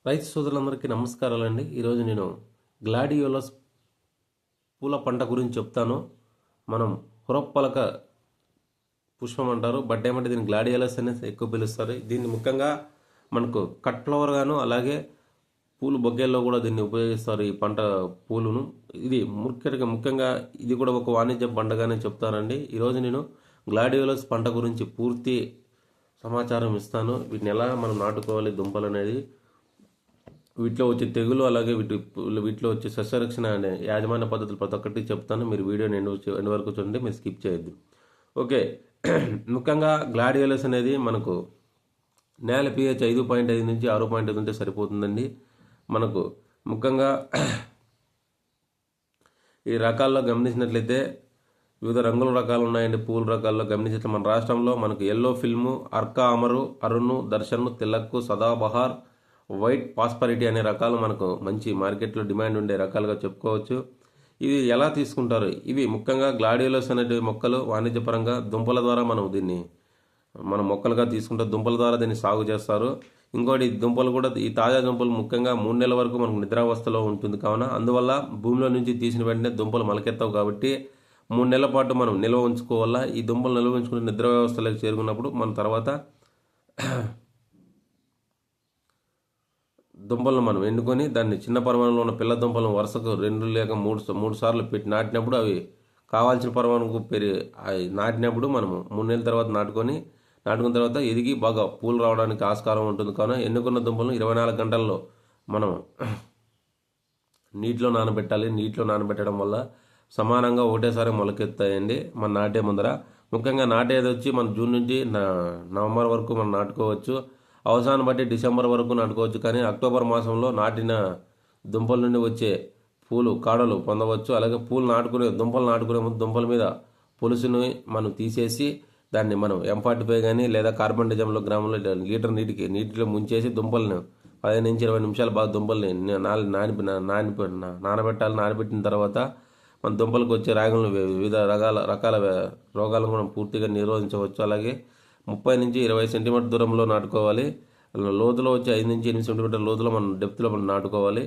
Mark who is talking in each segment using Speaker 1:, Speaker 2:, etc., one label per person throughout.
Speaker 1: రైతు సోదరులందరికీ నమస్కారాలండి. ఈరోజు నేను గ్లాడియోలస్ పూల పంట గురించి చెప్తాను. మనం హురప్పలక పుష్పం అంటారు, బట్ ఏమంటే దీన్ని గ్లాడియోలస్ అనేది ఎక్కువ పిలుస్తారు. దీన్ని ముఖ్యంగా మనకు కట్ ఫ్లవర్ గాను, అలాగే పూలు బొగ్గల్లో కూడా దీన్ని ఉపయోగిస్తారు. ఈ పంట పూలును ఇది ముఖ్యంగా ఇది కూడా ఒక వాణిజ్య పంటగానే చెప్తారండి. ఈరోజు నేను గ్లాడియోలస్ పంట గురించి పూర్తి సమాచారం ఇస్తాను. వీటిని ఎలా మనం నాటుకోవాలి, దుంపలు అనేది, వీటిలో వచ్చే తెగులు, అలాగే వీటిలో వచ్చే సస్యరక్షణ అనే యాజమాన్య పద్ధతులు ప్రతి ఒక్కటి చెప్తాను. మీరు వీడియోని ఎండ్ వరకు చూడండి, మీరు స్కిప్ చేయొద్దు. ఓకే. ముఖ్యంగా గ్లాడియోలస్ అనేది మనకు నేల pH 5.5 నుంచి 6.5 ఉంటే సరిపోతుందండి. మనకు ముఖ్యంగా ఈ రకాల్లో గమనించినట్లయితే వివిధ రంగుల రకాలు ఉన్నాయండి. పూల రకాల్లో గమనించినట్లయితే మన రాష్ట్రంలో మనకు yellow film, Arka Amar, Arun, Darshan, Tilak, Sadabahar, white prosperity అనే రకాలు మనకు మంచి మార్కెట్లో డిమాండ్ ఉండే రకాలుగా చెప్పుకోవచ్చు. ఇవి ఎలా తీసుకుంటారు? ఇవి ముఖ్యంగా గ్లాడియోలస్ అనే మొక్కలు వాణిజ్యపరంగా దుంపల ద్వారా మనం మొక్కలుగా తీసుకుంటే దుంపల ద్వారా దీన్ని సాగు చేస్తారు. ఇంకోటి దుంపలు కూడా, ఈ తాజా దుంపలు ముఖ్యంగా 3 నెలల వరకు మనకు నిద్రావస్థలో ఉంటుంది. కావున అందువల్ల భూమిలో నుంచి తీసిన వెంటనే దుంపలు మొలకెత్తవు కాబట్టి 3 నెలల పాటు మనం నిల్వ ఉంచుకోవాలా. ఈ దుంపలు నిల్వ ఉంచుకుని నిద్ర వ్యవస్థలోకి చేరుకున్నప్పుడు మన తర్వాత దుంపలను మనం ఎండుకొని దాన్ని చిన్న పరిమాణంలో ఉన్న పిల్ల దుంపలను వరుసకు 2 లేక 3 సార్లు పెట్టి నాటినప్పుడు అవి కావాల్సిన పరిమాణంకు నాటినప్పుడు మనము 3 నెలల తర్వాత నాటుకున్న తర్వాత ఎదిగి బాగా పూలు రావడానికి ఆస్కారం ఉంటుంది. కావున ఎన్నుకున్న దుంపలను 24 గంటల్లో మనం నీటిలో నానబెట్టాలి. నీటిలో నానబెట్టడం వల్ల సమానంగా ఒకటేసారి మొలకెత్తాయండి మన నాటే ముందర. ముఖ్యంగా నాటేది వచ్చి మన జూన్ నుంచి నవంబర్ వరకు మనం నాటుకోవచ్చు. అవసరాన్ని బట్టి డిసెంబర్ వరకు నాటుకోవచ్చు. కానీ అక్టోబర్ మాసంలో నాటిన దుంపల నుండి వచ్చే పూలు కాడలు పొందవచ్చు. అలాగే దుంపలు నాటుకునే ముందు దుంపల మీద పులుసుని మనం తీసేసి దాన్ని మనం M45 కానీ లేదా కార్బన్ డిజంలో గ్రాములు లీటర్ నీటిలో ముంచేసి దుంపలను 15 నుంచి 20 నిమిషాలు బాగా దుంపల్ని నానబెట్టాలి. నానబెట్టిన తర్వాత మన దుంపలకు వచ్చే రాగులను వివిధ రకాల రోగాలను మనం పూర్తిగా నిరోధించవచ్చు. అలాగే 30 నుంచి 20 సెంటీమీటర్ దూరంలో నాటుకోవాలి. లోతులో వచ్చి 5 నుంచి 8 సెంటీమీటర్ లోతులో డెప్త్లో మనం నాటుకోవాలి.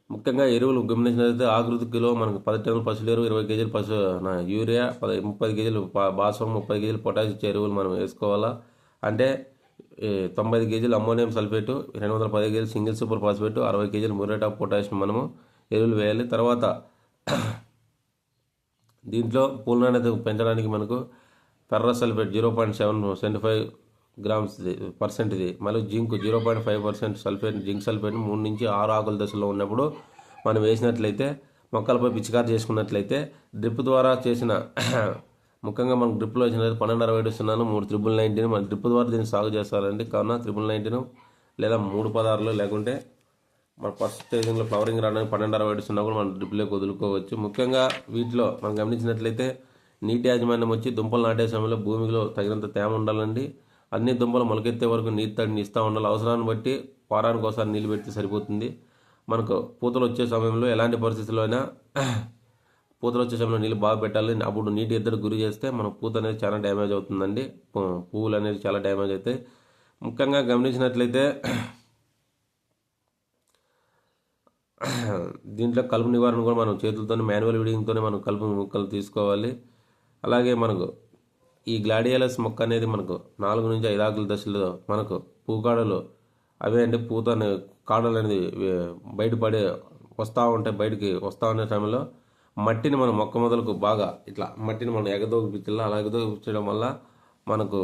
Speaker 1: ముఖ్యంగా ఎరువులు గమనించినట్లయితే ఆకృతి కిలో మనకు 10 టన్నుల పశువుల ఎరువు, 20 కేజీలు యూరియా, 30 కేజీలు భాస్వరం, 30 కేజీలు పొటాష్ ఇచ్చే ఎరువులు మనం వేసుకోవాలా. అంటే 90 కేజీలు అమ్మోనియం సల్ఫేటు, 210 కేజీలు సింగిల్ సూపర్ ఫాస్ఫేటు, 60 కేజీలు మ్యూరేట్ ఆఫ్ పొటాష్ మనము ఎరువులు వేయాలి. తర్వాత దీంట్లో పూల నాణ్యత పెంచడానికి మనకు ఫెర్రస్ సల్ఫేట్ 0.75 గ్రామ్స్ % ఇది. మళ్ళీ జింక్ 0.5% సల్ఫేట్, జింక్ సల్ఫేట్ 3 నుంచి 6 ఆకుల దశలో ఉన్నప్పుడు మనం వేసినట్లయితే, మొక్కలపై పిచికారి చేసుకున్నట్లయితే డ్రిప్ ద్వారా చేసిన ముఖ్యంగా మనకు డ్రిప్లో వచ్చిన 1260 ఇస్తున్నాను, 3 మన డ్రిప్ ద్వారా దీన్ని సాగు చేస్తారండి. కావున 319 లేదా 316 లేకుంటే మన ఫస్ట్ స్టేజింగ్లో ఫ్లవరింగ్ రావడానికి 1260 ఇస్తున్నా కూడా మనం డ్రిప్లోకి వదులుకోవచ్చు. ముఖ్యంగా వీటిలో మనం గమనించినట్లయితే నీటి యాజమాన్యం వచ్చి దుంపలు నాటే సమయంలో భూమిలో తగినంత తేమ ఉండాలండి. అన్ని దుంపలు మొలకెత్తే వరకు తడిని ఇస్తూ ఉండాలి. అవసరాన్ని బట్టి వారానికి ఒకసారి నీళ్ళు పెడితే సరిపోతుంది. మనకు పూతలు వచ్చే సమయంలో ఎలాంటి పరిస్థితుల్లో అయినా పూతలు వచ్చే సమయంలో నీళ్ళు బాగా పెట్టాలి. అప్పుడు నీటి ఎద్దడికి గురి చేస్తే మన పూత అనేది చాలా డ్యామేజ్ అవుతుందండి. పువ్వులు అనేది చాలా డ్యామేజ్ అవుతాయి. ముఖ్యంగా గమనించినట్లయితే దీంట్లో కలుపు నివారణ కూడా మనం చేతులతో మాన్యువల్ వీడింగ్తోనే మనం కలుపు మొక్కలు తీసుకోవాలి. అలాగే మనకు ఈ గ్లాడియోలస్ మొక్క అనేది మనకు 4 నుంచి 5 ఆకుల దశలో మనకు పూకాడలు అవే అంటే పూత కాడలు అనేది బయటపడే బయటికి వస్తూ ఉండే సమయంలో మట్టిని మనం మొక్క మొదలకు బాగా ఇట్లా మట్టిని మనం ఎగదోగిపించాలి. అలా ఎగదోగించడం వల్ల మనకు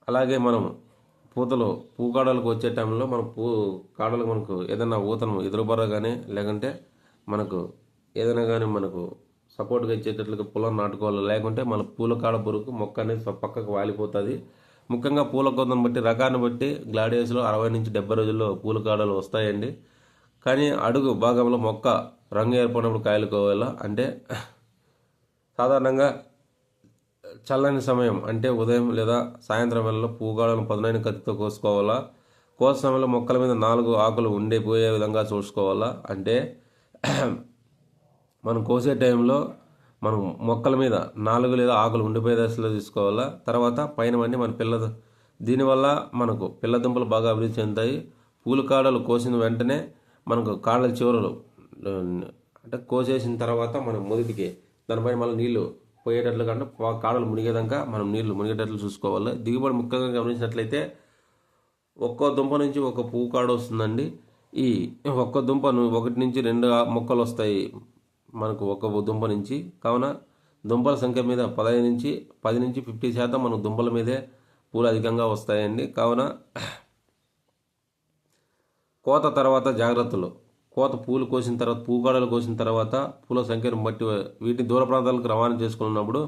Speaker 1: అలాగే మనం పూకాడలకు వచ్చే టైంలో మన కాడలకు మనకు ఏదైనా ఊతను ఎదురుబర్ర కానీ లేకుంటే మనకు ఏదైనా కానీ మనకు సపోర్ట్గా ఇచ్చేటట్లుగా పొలం నాటుకోవాలి. లేకుంటే మన పూల కాడ పురుగు మొక్క అనేది పక్కకు వాలిపోతుంది. ముఖ్యంగా పూల కొద్దను బట్టి రకాన్ని బట్టి గ్లాడియోస్లో 60 నుంచి 70 రోజుల్లో పూల కాడలు వస్తాయండి. కానీ అడుగు భాగంలో మొక్క రంగు ఏర్పడినప్పుడు కాయలు కోవాలా. అంటే సాధారణంగా చల్లని సమయం అంటే ఉదయం లేదా సాయంత్రం వేళలో పూగాడలను పదునైన కత్తితో కోసుకోవాలా. కోసే సమయంలో మొక్కల మీద 4 ఆకులు ఉండిపోయే విధంగా చూసుకోవాలా. అంటే మనం కోసే టైంలో మనం మొక్కల మీద 4 లేదా ఆకులు ఉండిపోయే దశలో తీసుకోవాలా. తర్వాత పైన మన దీనివల్ల మనకు పిల్ల దుంపలు బాగా అభివృద్ధి చెందుతాయి. పూల కాడలు కోసిన వెంటనే మనకు కాడల చివరలు అంటే కోసేసిన తర్వాత మనం మొదటికి దానిపైన మళ్ళీ నీళ్లు పోయేటట్లు కంటే కాడలు మునిగేదాకా మనం నీళ్లు మునిగేటట్లు చూసుకోవాలి. దిగుబడి ముఖ్యంగా గమనించినట్లయితే ఒక్కో దుంప నుంచి ఒక పువ్వు కాడ వస్తుందండి. ఈ ఒక్క దుంప 1 నుంచి 2 మొక్కలు వస్తాయి మనకు ఒక దుంప నుంచి. కావున దుంపల సంఖ్య మీద 10 నుంచి 50% మనకు దుంపల మీదే పూలు అధికంగా వస్తాయండి. కావున కోత తర్వాత జాగ్రత్తలు. కోత పూలు కోసిన తర్వాత పూకాడలు కోసిన తర్వాత పూల సంఖ్యను బట్టి వీటిని దూర ప్రాంతాలకు రవాణా చేసుకున్నప్పుడు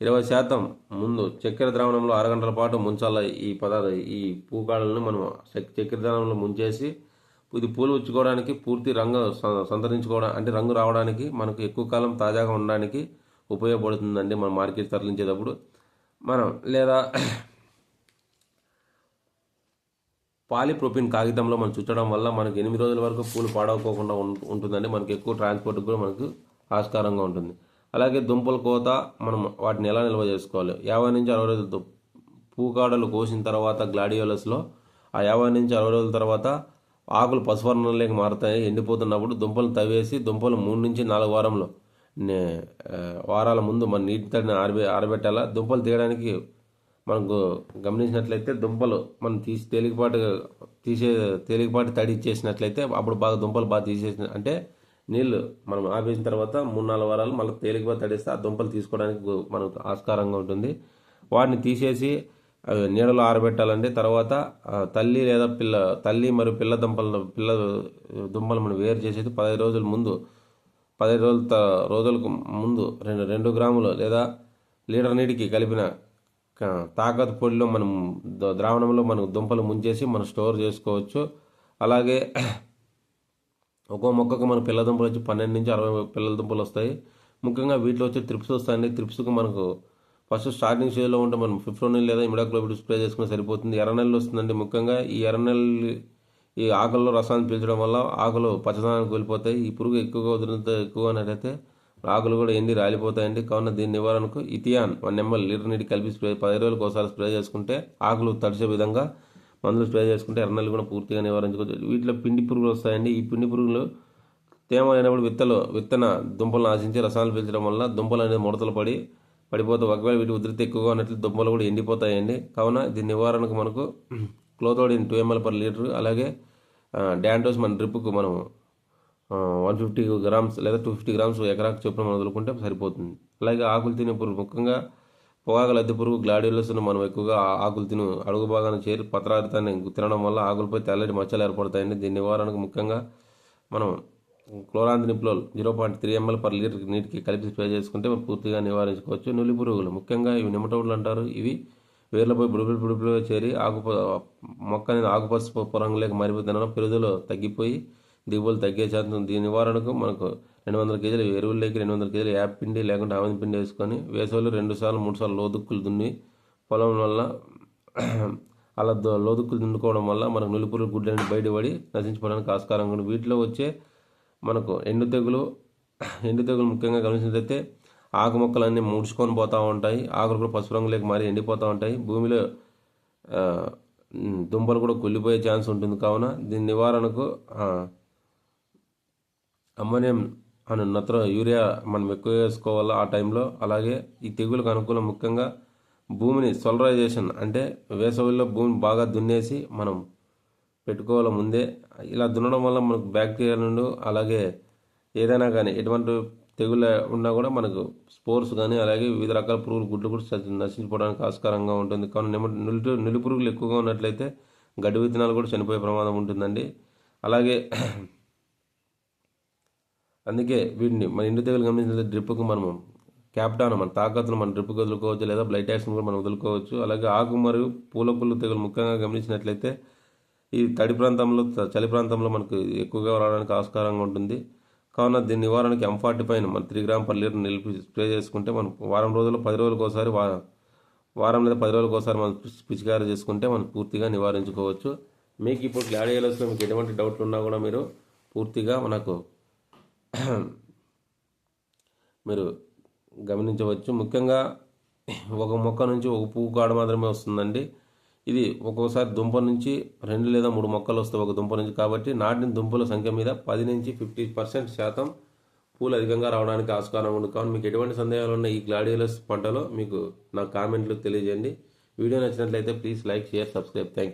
Speaker 1: 20% ముందు చక్కెర ద్రావణంలో 6 గంటల పాటు ముంచాల. ఈ పూకాడలను మనం చక్కెర ద్రావణంలో ముంచేసి ఇది పూలు ఉంచుకోవడానికి పూర్తి రంగు సంతరించుకోవడం అంటే రంగు రావడానికి మనకు ఎక్కువ కాలం తాజాగా ఉండడానికి ఉపయోగపడుతుందండి. మనం మార్కెట్ తరలించేటప్పుడు మనం లేదా పాలిప్రోపిన్ కాగితంలో మనం చుట్టడం వల్ల మనకు 8 రోజుల వరకు పూలు పాడవకోకుండా ఉంటుందండి. మనకు ఎక్కువ ట్రాన్స్పోర్ట్ కూడా మనకు ఆస్కారంగా ఉంటుంది. అలాగే దుంపల కోత మనం వాటిని ఎలా నిల్వ చేసుకోవాలి. 50 నుంచి 60 రోజులు పూకాడలు కోసిన తర్వాత గ్లాడియోలస్లో ఆ 50 నుంచి 60 రోజుల తర్వాత ఆకులు పసువర్ణంలోకి మారుతాయి. ఎండిపోతున్నప్పుడు దుంపలు తవ్వేసి దుంపలు 3 నుంచి 4 వారాల ముందు మన నీటి తడిని ఆరబెట్టాలా. దుంపలు తీయడానికి మనకు గమనించినట్లయితే దుంపలు మనం తేలికపాటి తడి ఇచ్చేసినట్లయితే అప్పుడు బాగా దుంపలు బాగా తీసేసిన అంటే నీళ్ళు మనం ఆపేసిన తర్వాత 3-4 వారాలు మళ్ళీ తేలికపాటి తడిస్తే ఆ దుంపలు తీసుకోవడానికి మనకు ఆస్కారంగా ఉంటుంది. వాటిని తీసేసి నీడలో ఆరబెట్టాలండి. తర్వాత తల్లి మరియు పిల్ల దుంపలు మనం వేరు చేసేది 15 రోజులకు ముందు 2 గ్రాములు లేదా లీటర్ నీటికి కలిపిన తాకత్ పొడిలో మనం ద్రావణంలో మనం దుంపలు ముంచేసి మనం స్టోర్ చేసుకోవచ్చు. అలాగే ఒక్కో మొక్కకు మన పిల్ల దుంపలు వచ్చి 12 నుంచి 60 పిల్లల దుంపలు వస్తాయి. ముఖ్యంగా వీటిలో వచ్చి త్రిప్స్ వస్తాయండి. త్రిప్స్కు మనకు ఫస్ట్ స్టార్టింగ్ స్టేజ్లో ఉంటే మనం ఫిప్రోనిల్ లేదా ఇమిడాక్లోపిడ్ స్ప్రే చేసుకుని సరిపోతుంది. ఎర్రనెల్లు వస్తుందండి. ముఖ్యంగా ఈ ఎర్రనెల్లు ఈ ఆకుల్లో రసాన్ని పీల్చడం వల్ల ఆకులు పచ్చదనానికి వెళ్ళిపోతాయి. ఈ పురుగు ఎక్కువ అన్నట్లయితే ఆకులు కూడా ఎండి రాలిపోతాయండి. కావున దీని నివారణకు ఇథియాన్ 1 ml లీటర్ నీటి కలిపి 10 రోజులకు ఒకసారి స్ప్రే చేసుకుంటే ఆకులు తడిసే విధంగా మందులు స్ప్రే చేసుకుంటే ఎర్రనెల్లు కూడా పూర్తిగా నివారించుకోవచ్చు. వీటిలో పిండి పురుగులు వస్తాయండి. ఈ పిండి పురుగులు తేమ అయినప్పుడు విత్తన దుంపలను ఆశించి రసాలు పీల్చడం వల్ల దుంపలు అనేది ముడతలు పడిపోతాయి. ఒకవేళ వీటి ఉధృతి ఎక్కువగా ఉన్నట్లు దుంపలు కూడా ఎండిపోతాయండి. కావున దీని నివారణకు మనకు క్లోథోడిన్ 2 ml per లీటర్, అలాగే డాంటోస్ మన డ్రిప్కు మనం 150 grams లేదా 250 grams ఎకరాకు చొప్పున మనం వదులుకుంటే సరిపోతుంది. అలాగే ఆకులు తినే పురుగు ముఖ్యంగా పొగాకు లద్దె పురుగు గ్లాడియోలస్ను మనం ఎక్కువగా ఆకులు అడుగు భాగాన్ని చేరి పత్రారితాన్ని తినడం వల్ల ఆకులపై తెల్లటి మచ్చలు ఏర్పడతాయండి. దీని నివారణకు ముఖ్యంగా మనం క్లోరాంథినిప్రోల్ 0.3 ml per లీటర్ నీటికి కలిపి స్ప్రే చేసుకుంటే మనం పూర్తిగా నివారించుకోవచ్చు. నులి పురుగులు ముఖ్యంగా ఇవి నిమటోడ్లు అంటారు. ఇవి వేర్లపై బుడిబుడిగా చేరి మొక్క అనేది ఆకుపసుపు రంగులోకి మారిపోతున్న పెరుగుదల తగ్గిపోయి దిగుబడులు తగ్గే శాతం. దీని నివారణకు మనకు 200 kg ఎరువుల్లోకి 200 kg యాప్ పిండి లేకుంటే ఆమె పిండి వేసుకొని వేసవిలో 2 సార్లు 3 సార్లు లోదుక్కులు దున్ని పొలం వల్ల అలా లోదుక్కులు దున్నుకోవడం వల్ల మనకు నులిపురుగు గుడ్లు అనేది బయటపడి నశించుకోవడానికి ఆస్కారంగా ఉంది. వీటిలో వచ్చే మనకు ఎండు తెగులు ముఖ్యంగా గమనించినట్లయితే ఆకు మొక్కలన్నీ ముడుచుకొని పోతూ ఉంటాయి. ఆకులు కూడా పసుపు రంగులోకి మారి ఎండిపోతూ ఉంటాయి. భూమిలో దుంపలు కూడా కుళ్ళిపోయే ఛాన్స్ ఉంటుంది. కావున దీని నివారణకు అమ్మోనియం అని యూరియా మనం ఎక్కువ వేసుకోవాలి ఆ టైంలో. అలాగే ఈ తెగులకు అనుకూలం ముఖ్యంగా భూమిని సోలరైజేషన్ అంటే వేసవిలో భూమిని బాగా దున్నేసి మనం పెట్టుకోవాలి ముందే. ఇలా దున్నడం వల్ల మనకు బ్యాక్టీరియా నుండి అలాగే ఏదైనా కానీ ఎటువంటి తెగులు ఉన్నా కూడా మనకు స్పోర్స్ కానీ అలాగే వివిధ రకాల పురుగులు గుడ్లు కూడా నశించిపోవడానికి ఆస్కారంగా ఉంటుంది. కానీ నులి పురుగులు ఎక్కువగా ఉన్నట్లయితే గడ్డి విత్తనాలు కూడా చనిపోయే ప్రమాదం ఉంటుందండి. అలాగే అందుకే వీటిని మన ఎండు తెగులు గమనించిన డ్రిప్కు మనము క్యాప్టాన్ మన తాకత్తును మన డ్రిప్కి వదులుకోవచ్చు, లేదా బ్లైట్ యాక్షన్ కూడా మనం వదులుకోవచ్చు. అలాగే ఆకు మరియు పూల తెగులు ముఖ్యంగా గమనించినట్లయితే ఈ తడి ప్రాంతంలో చలి ప్రాంతంలో మనకు ఎక్కువగా రావడానికి ఆస్కారంగా ఉంటుంది. కావున దీని నివారణకి M40 మన 3 grams per లీటర్ నిలిపి స్ప్రే చేసుకుంటే మనం వారం లేదా 10 రోజులకు ఒకసారి మనం పిచికారీ చేసుకుంటే మనం పూర్తిగా నివారించుకోవచ్చు. మీకు ఇప్పుడు గ్లాడియోలస్లో మీకు ఎటువంటి డౌట్లు ఉన్నా కూడా మీరు పూర్తిగా మనకు మీరు గమనించవచ్చు. ముఖ్యంగా ఒక మొక్క నుంచి ఒక పువ్వు కాడ మాత్రమే వస్తుందండి. ఇది ఒక్కోసారి దుంప నుంచి 2 లేదా 3 మొక్కలు వస్తాయి ఒక దుంప నుంచి. కాబట్టి నాటిన దుంపల సంఖ్య మీద 10 నుంచి 50% పూలు అధికంగా రావడానికి ఆస్కారం ఉంది. కావున మీకు ఎటువంటి సందేహాలు ఉన్న ఈ గ్లాడియోలస్ పంటలో మీకు నా కామెంట్లు తెలియజేయండి. వీడియో నచ్చినట్లయితే please like, share, subscribe. Thank you.